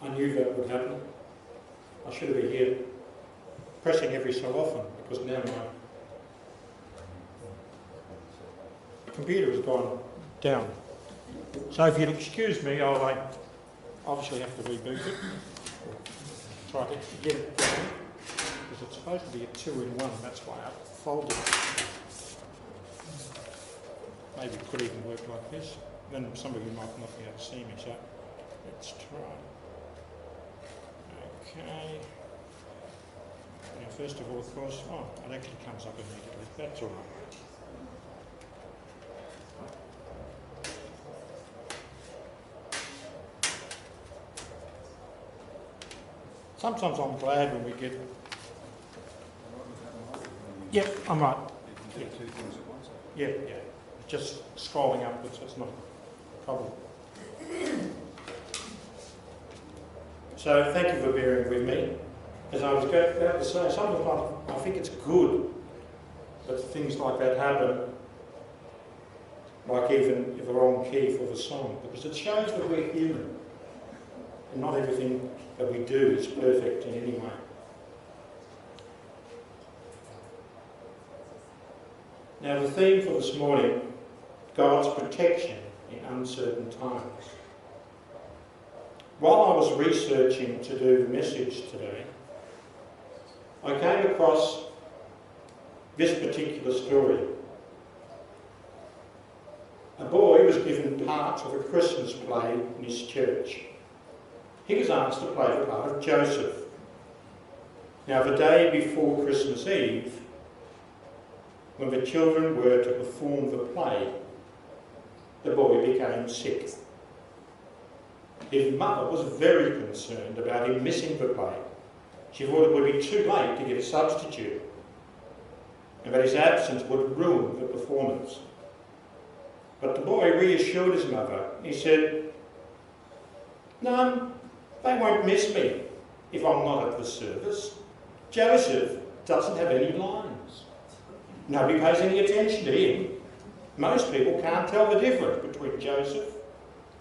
I knew that would happen. I should have been here pressing every so often, because now my computer has gone down. So if you'll excuse me, I'll obviously have to reboot it. Try to get it going, because it's supposed to be a 2-in-1, that's why I folded it. Maybe it could even work like this. Then some of you might not be able to see me, so let's try. Okay. Now first of all, of course, it actually comes up immediately. That's all right. Sometimes I'm glad when we get... Yep, I'm right. Yeah. Two things at once. Yeah. Just scrolling upwards, that's not a problem. So thank you for bearing with me. As I was about to say, sometimes I think it's good that things like that happen, like even the wrong key for the song, because it shows that we're human and not everything that we do is perfect in any way. Now the theme for this morning, God's protection in uncertain times. While I was researching to do the message today, I came across this particular story. A boy was given part of a Christmas play in his church. He was asked to play the part of Joseph. Now, the day before Christmas Eve, when the children were to perform the play, the boy became sick. His mother was very concerned about him missing the play. She thought it would be too late to get a substitute, and that his absence would ruin the performance. But the boy reassured his mother. He said, "No, they won't miss me if I'm not at the service. Joseph doesn't have any lines. Nobody pays any attention to him. Most people can't tell the difference between Joseph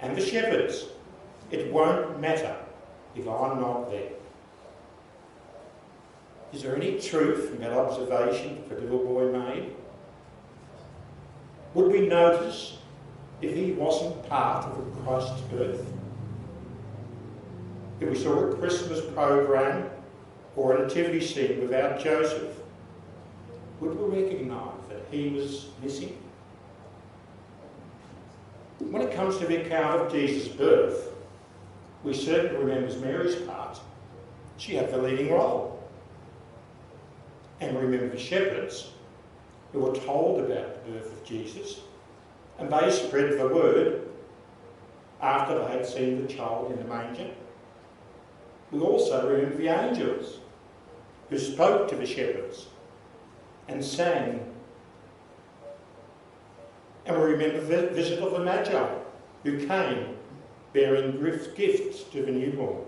and the shepherds. It won't matter if I'm not there." Is there any truth in that observation the little boy made? Would we notice if he wasn't part of Christ's birth? If we saw a Christmas program or a nativity scene without Joseph, would we recognise that he was missing? When it comes to the account of Jesus' birth, we certainly remember Mary's part. She had the leading role. And we remember the shepherds who were told about the birth of Jesus, and they spread the word after they had seen the child in the manger. We also remember the angels who spoke to the shepherds and sang. And we remember the visit of the Magi who came bearing gifts to the newborn.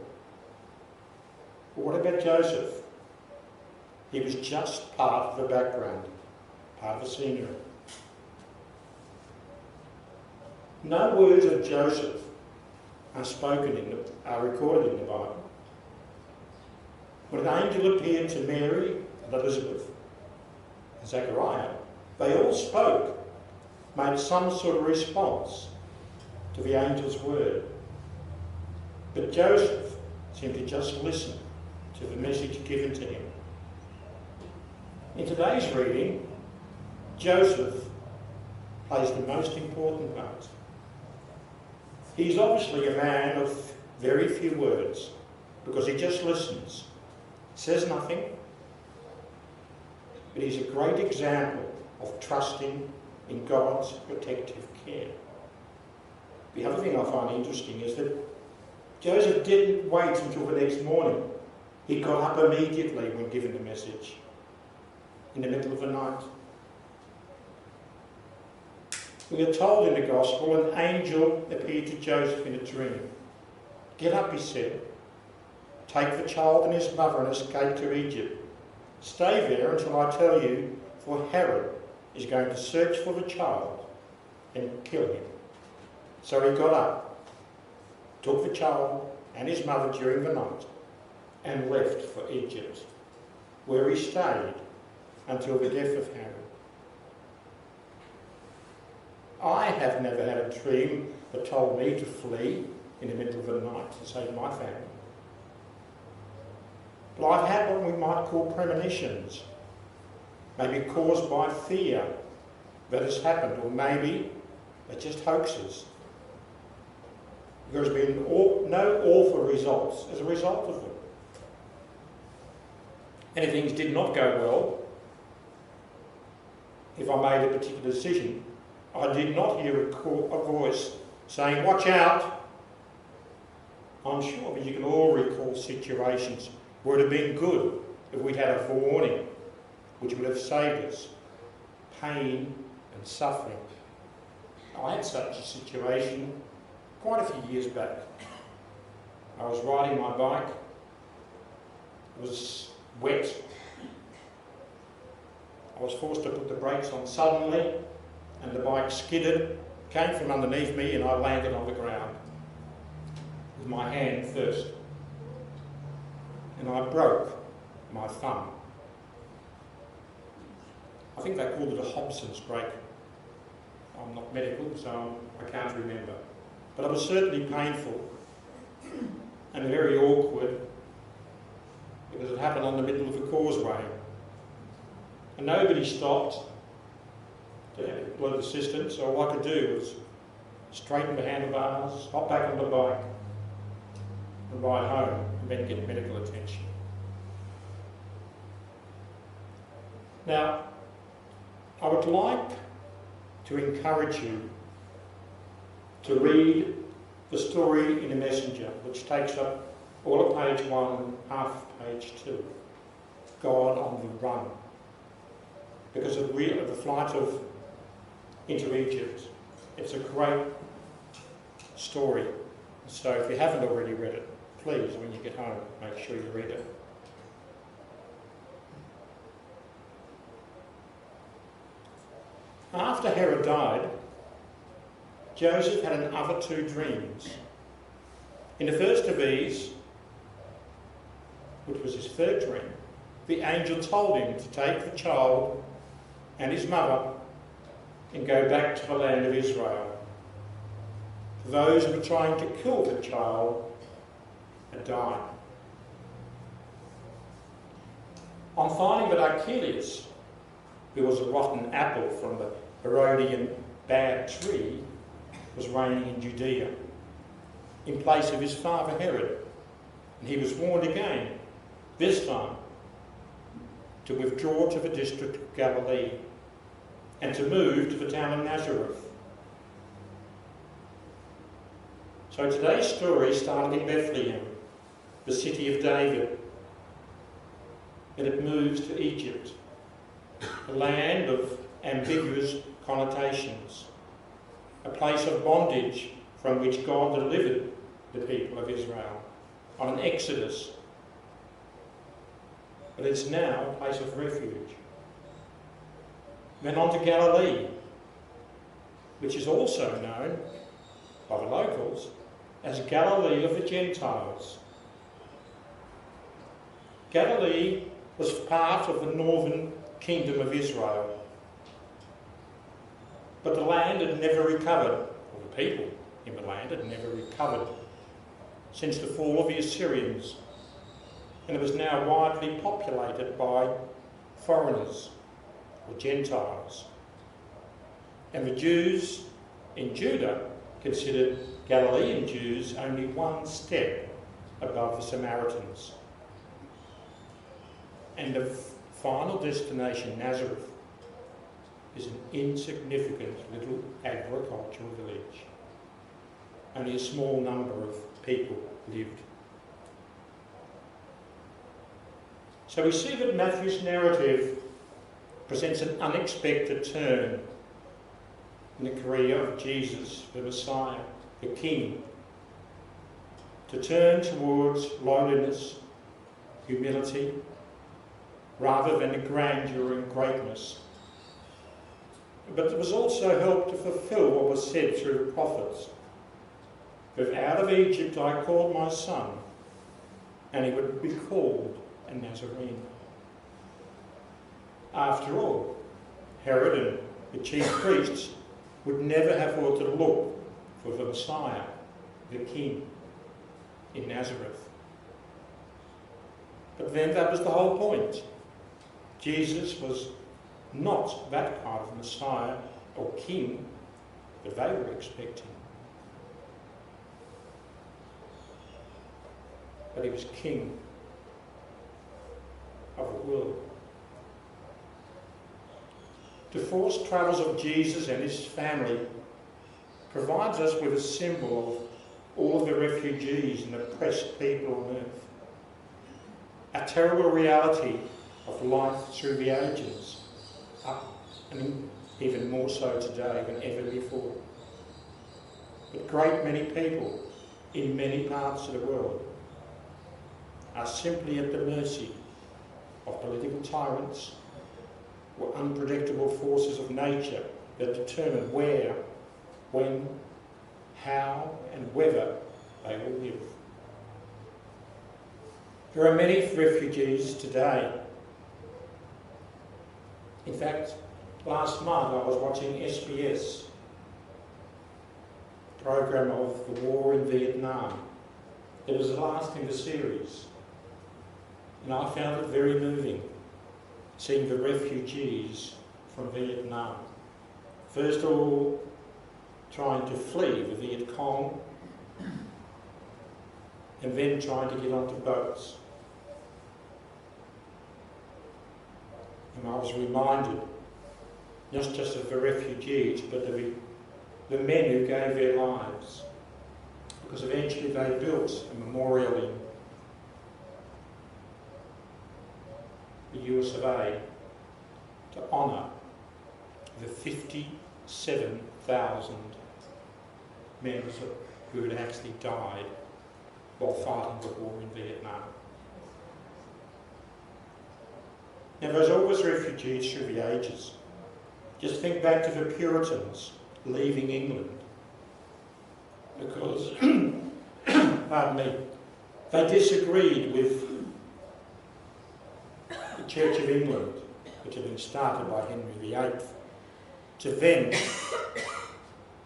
But what about Joseph? He was just part of the background, part of the scenery. No words of Joseph are recorded in the Bible. When an angel appeared to Mary and Elizabeth and Zechariah, they all spoke, made some sort of response to the angel's word. But Joseph seemed to just listen to the message given to him. In today's reading, Joseph plays the most important part. He's obviously a man of very few words, because he just listens, says nothing, but he's a great example of trusting in God's protective care. The other thing I find interesting is that Joseph didn't wait until the next morning. He got up immediately when given the message, in the middle of the night. We are told in the Gospel an angel appeared to Joseph in a dream. "Get up," he said. "Take the child and his mother and escape to Egypt. Stay there until I tell you, for Herod is going to search for the child and kill him." So he got up, took the child and his mother during the night and left for Egypt, where he stayed until the death of Herod. I have never had a dream that told me to flee in the middle of the night to save my family. But I've had what we might call premonitions, maybe caused by fear that has happened, or maybe they're just hoaxes. There has been no awful results as a result of them. And if things did not go well, if I made a particular decision, I did not hear a voice saying, "Watch out." I'm sure that you can all recall situations where it would have been good if we'd had a forewarning, which would have saved us pain and suffering. I had such a situation quite a few years back. I was riding my bike. It was wet. I was forced to put the brakes on suddenly, and the bike skidded, came from underneath me, and I landed on the ground with my hand first. And I broke my thumb. I think they called it a Hobson's break. I'm not medical, so I can't remember. But it was certainly painful and very awkward because it happened on the middle of the causeway. And nobody stopped to lend assistance, so all I could do was straighten the handlebars, hop back on the bike and ride home and then get medical attention. Now, I would like to encourage you to read the story in the Messenger, which takes up all of page 1 and half page 2, God on the Run, because of the flight into Egypt. It's a great story. So if you haven't already read it, please, when you get home, make sure you read it. After Herod died, Joseph had another 2 dreams. In the first of these, which was his third dream, the angel told him to take the child and his mother and go back to the land of Israel. Those who were trying to kill the child had died. On finding that Archelaus, who was a rotten apple from the Herodian bad tree, was reigning in Judea in place of his father Herod, and he was warned again, this time, to withdraw to the district of Galilee and to move to the town of Nazareth. So today's story started in Bethlehem, the city of David, and it moves to Egypt, a land of ambiguous connotations, a place of bondage from which God delivered the people of Israel on an exodus. But it's now a place of refuge. Then on to Galilee, which is also known by the locals as Galilee of the Gentiles. Galilee was part of the northern kingdom of Israel. But the land had never recovered, or the people in the land had never recovered since the fall of the Assyrians, and it was now widely populated by foreigners, or Gentiles. And the Jews in Judah considered Galilean Jews only one step above the Samaritans. And the final destination, Nazareth, is an insignificant little agricultural village. Only a small number of people lived. So we see that Matthew's narrative presents an unexpected turn in the career of Jesus, the Messiah, the King, to turn towards lowliness, humility, rather than the grandeur and greatness. But it was also helped to fulfil what was said through the prophets. "For out of Egypt I called my son, and he would be called a Nazarene." After all, Herod and the chief priests would never have thought to look for the Messiah, the King, in Nazareth. But then that was the whole point. Jesus was not that kind of Messiah or King that they were expecting. But he was King of the world. The forced travels of Jesus and his family provides us with a symbol of all of the refugees and oppressed people on earth. A terrible reality of life through the ages, and even more so today than ever before. But great many people in many parts of the world are simply at the mercy of political tyrants or unpredictable forces of nature that determine where, when, how and whether they will live. There are many refugees today. In fact, last month I was watching Speyers, program of the war in Vietnam. It was the last in the series, and I found it very moving, seeing the refugees from Vietnam. First of all, trying to flee the Viet Cong, and then trying to get onto boats. And I was reminded, not just of the refugees, but of the men who gave their lives, because eventually they built a memorial in the US of A to honour the 57,000 men who had actually died while fighting the war in Vietnam. Now, there's always refugees through the ages. Just think back to the Puritans leaving England because, pardon me, they disagreed with the Church of England, which had been started by Henry VIII, to then,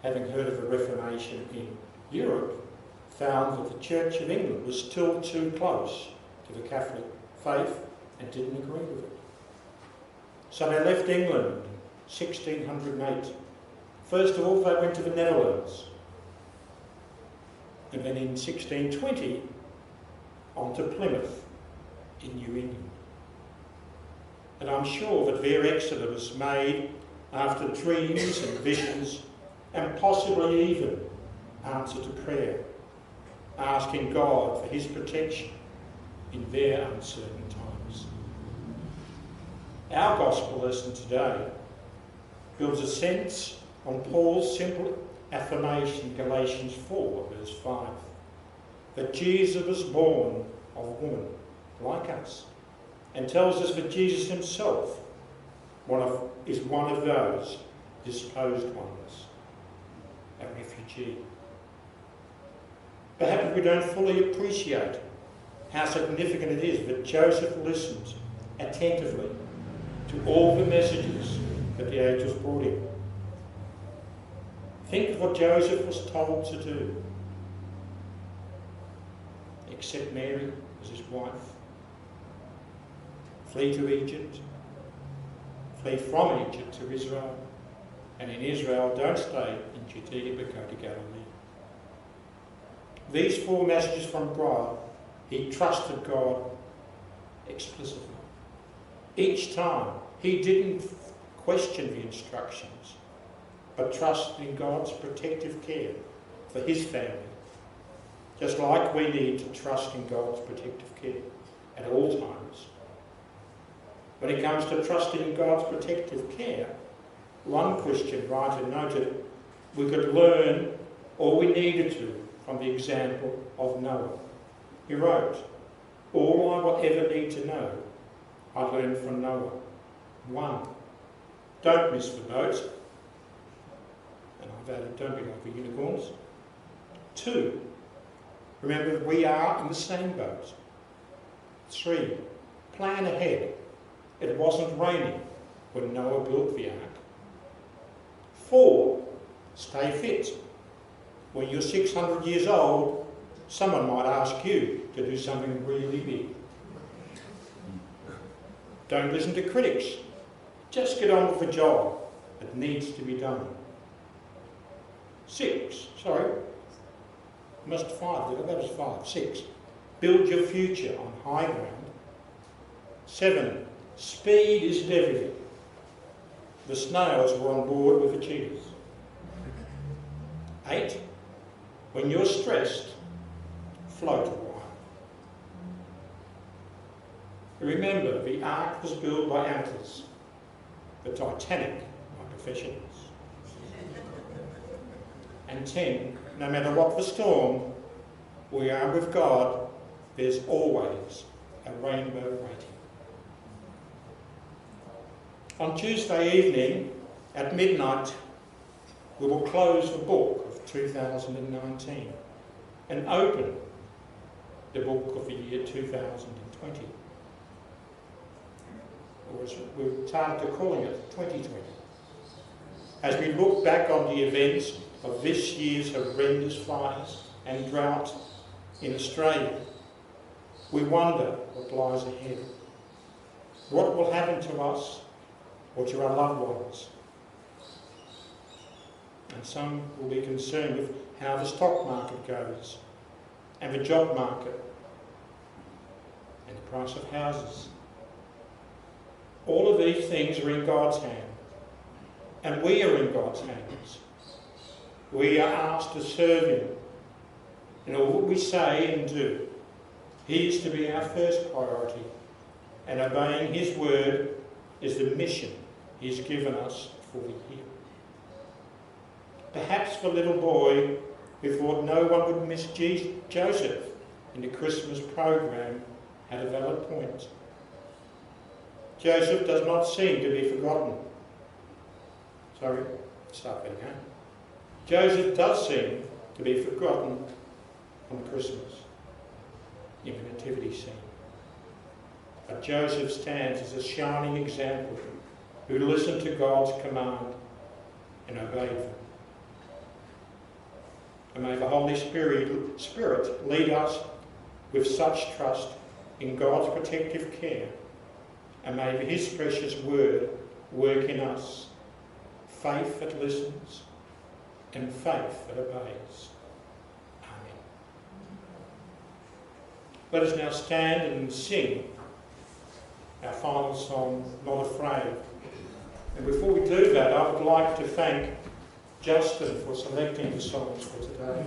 having heard of the Reformation in Europe, found that the Church of England was still too close to the Catholic faith and didn't agree with it. So they left England in 1608. First of all, they went to the Netherlands. And then in 1620, on to Plymouth in New England. And I'm sure that their exodus was made after dreams and visions, and possibly even answer to prayer, asking God for his protection in their uncertain times. Our gospel lesson today builds a sense on Paul's simple affirmation in Galatians 4, verse 5, that Jesus was born of a woman like us, and tells us that Jesus himself is one of those disposed ones, a refugee. Perhaps we don't fully appreciate how significant it is that Joseph listened attentively to all the messages that the angels brought him. Think of what Joseph was told to do. Accept Mary as his wife. Flee to Egypt. Flee from Egypt to Israel. And in Israel, don't stay in Judea, but go to Galilee. These 4 messages from God, he trusted God explicitly. Each time, he didn't question the instructions, but trusted in God's protective care for his family. Just like we need to trust in God's protective care at all times. When it comes to trusting in God's protective care, one Christian writer noted we could learn all we needed to from the example of Noah. He wrote, "All I will ever need to know, I learned from Noah. 1, don't miss the boat." And I've added, don't be like the unicorns. 2, remember that we are in the same boat. 3, plan ahead. It wasn't raining when Noah built the ark. 4, stay fit. When you're 600 years old, someone might ask you to do something really big. Don't listen to critics. Just get on with the job that needs to be done. 6, missed 5, that was 5. 6, build your future on high ground. 7, speed is everything. The snails were on board with the cheetahs. 8, when you're stressed, float a while. Remember, the ark was built by amateurs, the Titanic by professionals. And 10, no matter what the storm, we are with God, there's always a rainbow waiting. On Tuesday evening at midnight, we will close the book of 2019 and open the book of the year 2020. Or as we're targeted to calling it, 2020. As we look back on the events of this year's horrendous fires and drought in Australia, we wonder what lies ahead. What will happen to us or to our loved ones? And some will be concerned with how the stock market goes, and the job market, and the price of houses. All of these things are in God's hand, and we are in God's hands. We are asked to serve Him in all that we say and do. He is to be our first priority, and obeying His word is the mission He's given us for the year. Perhaps the little boy who thought no one would miss Joseph in the Christmas program had a valid point. Joseph does not seem to be forgotten. Start that again. Joseph does seem to be forgotten on Christmas in the nativity scene. But Joseph stands as a shining example who listened to God's command and obeyed them. And may the Holy Spirit lead us with such trust in God's protective care, and may His precious word work in us, faith that listens and faith that obeys. Amen. Let us now stand and sing our final song, Not Afraid. And before we do that, I would like to thank Justin for selecting the songs for today.